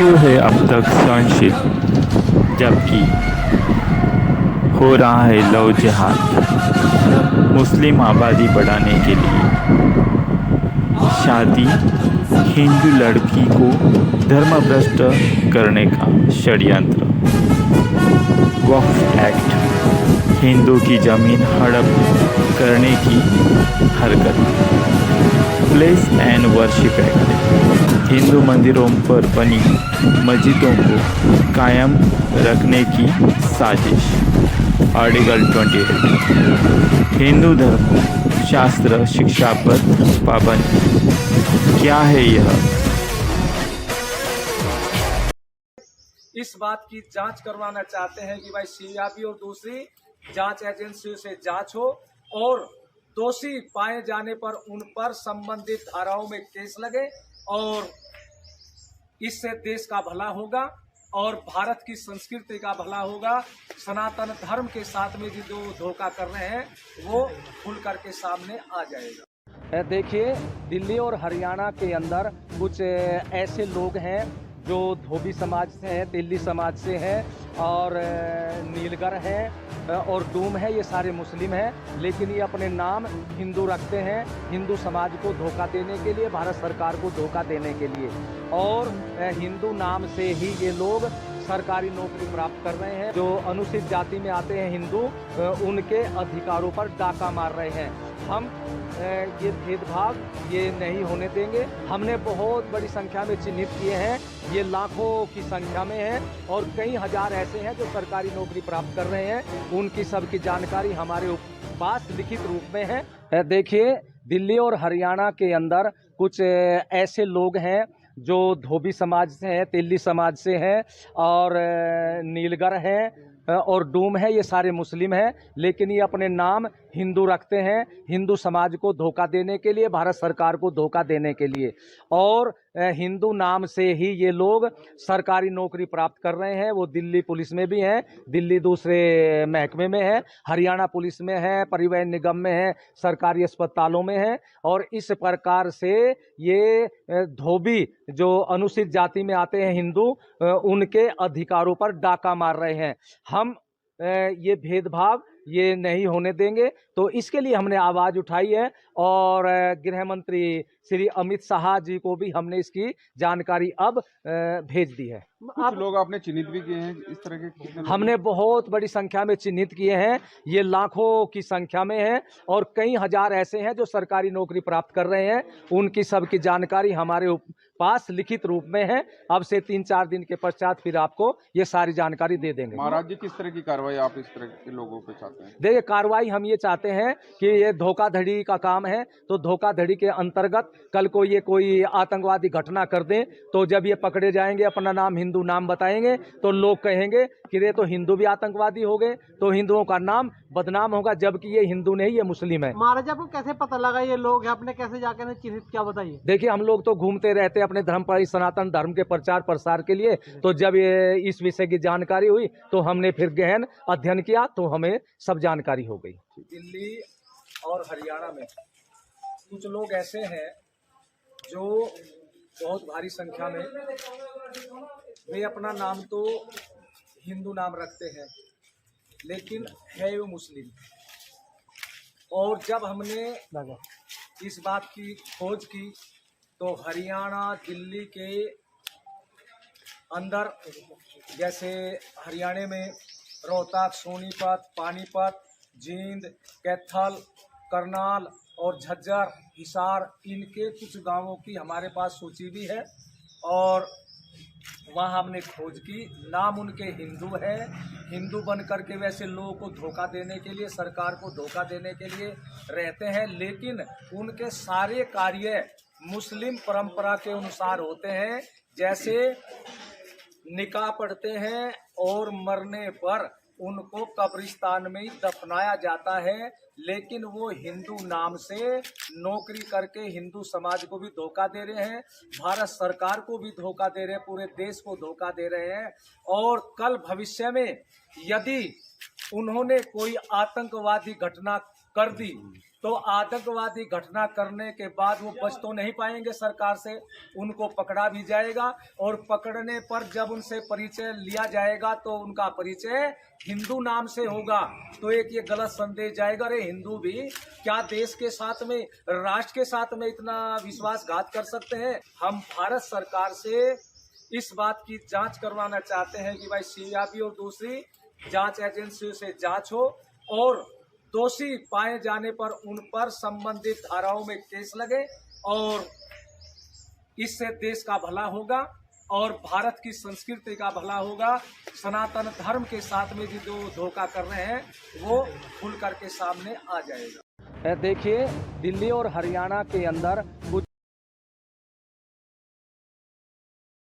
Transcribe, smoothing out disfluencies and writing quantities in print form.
क्यों है अब तक सहनशील जबकि हो रहा है लव जिहाद। मुस्लिम आबादी बढ़ाने के लिए शादी, हिंदू लड़की को धर्मभ्रष्ट करने का षड्यंत्र। वक्फ एक्ट, हिंदू की जमीन हड़प करने की हरकत। Place and worship act, Hindu मंदिरों पर बनी मस्जिदों को कायम रखने की साजिश। आर्टिकल 28, हिंदू धर्म शास्त्र शिक्षा पर पाबंदी। क्या है यह? इस बात की जांच करवाना चाहते हैं कि भाई सीआईबी और दूसरी जांच एजेंसियों से जांच हो और दोषी पाए जाने पर उन पर संबंधित धाराओं में केस लगे और इससे देश का भला होगा और भारत की संस्कृति का भला होगा। सनातन धर्म के साथ में जो धोखा कर रहे हैं वो खुल करके सामने आ जाएगा। देखिए, दिल्ली और हरियाणा के अंदर कुछ ऐसे लोग हैं जो धोबी समाज से हैं, तेली समाज से हैं और नीलगर हैं और डूम है, ये सारे मुस्लिम हैं, लेकिन ये अपने नाम हिंदू रखते हैं, हिंदू समाज को धोखा देने के लिए, भारत सरकार को धोखा देने के लिए। और हिंदू नाम से ही ये लोग सरकारी नौकरी प्राप्त कर रहे हैं। जो अनुसूचित जाति में आते हैं हिंदू, उनके अधिकारों पर डाका मार रहे हैं। हम ये भेदभाव ये नहीं होने देंगे। हमने बहुत बड़ी संख्या में चिन्हित किए हैं, ये लाखों की संख्या में हैं और कई हजार ऐसे हैं जो सरकारी नौकरी प्राप्त कर रहे हैं। उनकी सबकी जानकारी हमारे पास लिखित रूप में है। देखिए, दिल्ली और हरियाणा के अंदर कुछ ऐसे लोग हैं जो धोबी समाज से हैं, तेली समाज से हैं और नीलगर हैं और डूम है, ये सारे मुस्लिम हैं, लेकिन ये अपने नाम हिंदू रखते हैं, हिंदू समाज को धोखा देने के लिए, भारत सरकार को धोखा देने के लिए। और हिंदू नाम से ही ये लोग सरकारी नौकरी प्राप्त कर रहे हैं। वो दिल्ली पुलिस में भी हैं, दिल्ली दूसरे महकमे में है, हरियाणा पुलिस में है, परिवहन निगम में है, सरकारी अस्पतालों में है। और इस प्रकार से ये धोबी जो अनुसूचित जाति में आते हैं हिंदू, उनके अधिकारों पर डाका मार रहे हैं। हम ये भेदभाव ये नहीं होने देंगे। तो इसके लिए हमने आवाज उठाई है और गृह मंत्री श्री अमित शाह जी को भी हमने इसकी जानकारी अब भेज दी है। कुछ लोग आपने चिन्हित भी किए हैं इस तरह के? हमने बहुत बड़ी संख्या में चिन्हित किए हैं, ये लाखों की संख्या में हैं और कई हजार ऐसे हैं जो सरकारी नौकरी प्राप्त कर रहे हैं। उनकी सबकी जानकारी हमारे पास लिखित रूप में है। अब से 3-4 दिन के पश्चात फिर आपको ये सारी जानकारी दे देंगे। महाराज जी, किस तरह की कार्रवाई आप इस तरह के लोगों पे चाहते हैं? देखिए, कार्रवाई हम ये चाहते हैं कि ये धोखाधड़ी का काम है, तो धोखाधड़ी के अंतर्गत कल को ये कोई आतंकवादी घटना कर दें तो जब ये पकड़े जाएंगे, अपना नाम हिंदू नाम बताएंगे, तो लोग कहेंगे कि ये तो हिंदू भी आतंकवादी हो गए, तो हिंदुओं का नाम बदनाम होगा, जबकि ये हिंदू नहीं, ये मुस्लिम है। महाराज, आपको कैसे पता लगा ये लोग हैं? आपने कैसे जाकर चिन्हित किया, बताइए। देखिए, हम लोग तो घूमते रहते हैं अपने धर्म पर, सनातन धर्म के प्रचार प्रसार के लिए। तो जब ये इस विषय की जानकारी हुई तो हमने फिर गहन अध्ययन किया तो हमें सब जानकारी हो गई। दिल्ली और हरियाणा में कुछ लोग ऐसे हैं जो बहुत भारी संख्या में वे अपना नाम तो हिंदू नाम रखते हैं लेकिन है वो मुस्लिम। और जब हमने इस बात की खोज की तो हरियाणा, दिल्ली के अंदर, जैसे हरियाणा में रोहतक, सोनीपत, पानीपत, जींद, कैथल, करनाल और झज्जर, हिसार, इनके कुछ गांवों की हमारे पास सूची भी है और वहाँ हमने खोज की। नाम उनके हिंदू है, हिंदू बन करके वैसे लोगों को धोखा देने के लिए, सरकार को धोखा देने के लिए रहते हैं, लेकिन उनके सारे कार्य मुस्लिम परंपरा के अनुसार होते हैं। जैसे निकाह पढ़ते हैं और मरने पर उनको कब्रिस्तान में ही दफनाया जाता है, लेकिन वो हिंदू नाम से नौकरी करके हिंदू समाज को भी धोखा दे रहे हैं, भारत सरकार को भी धोखा दे रहे हैं, पूरे देश को धोखा दे रहे हैं। और कल भविष्य में यदि उन्होंने कोई आतंकवादी घटना कर दी तो आतंकवादी घटना करने के बाद वो बच तो नहीं पाएंगे सरकार से, उनको पकड़ा भी जाएगा और पकड़ने पर जब उनसे परिचय लिया जाएगा तो उनका परिचय हिंदू नाम से होगा। तो एक ये गलत संदेश जाएगा, अरे हिंदू भी क्या देश के साथ में, राष्ट्र के साथ में इतना विश्वासघात कर सकते हैं। हम भारत सरकार से इस बात की जांच करवाना चाहते हैं कि भाई सीआईबी और दूसरी जांच एजेंसियों से जांच हो और दोषी पाए जाने पर उन पर संबंधित धाराओं में केस लगे और इससे देश का भला होगा और भारत की संस्कृति का भला होगा। सनातन धर्म के साथ में भी जो धोखा कर रहे हैं वो खुल करके सामने आ जाएगा। देखिए, दिल्ली और हरियाणा के अंदर कुछ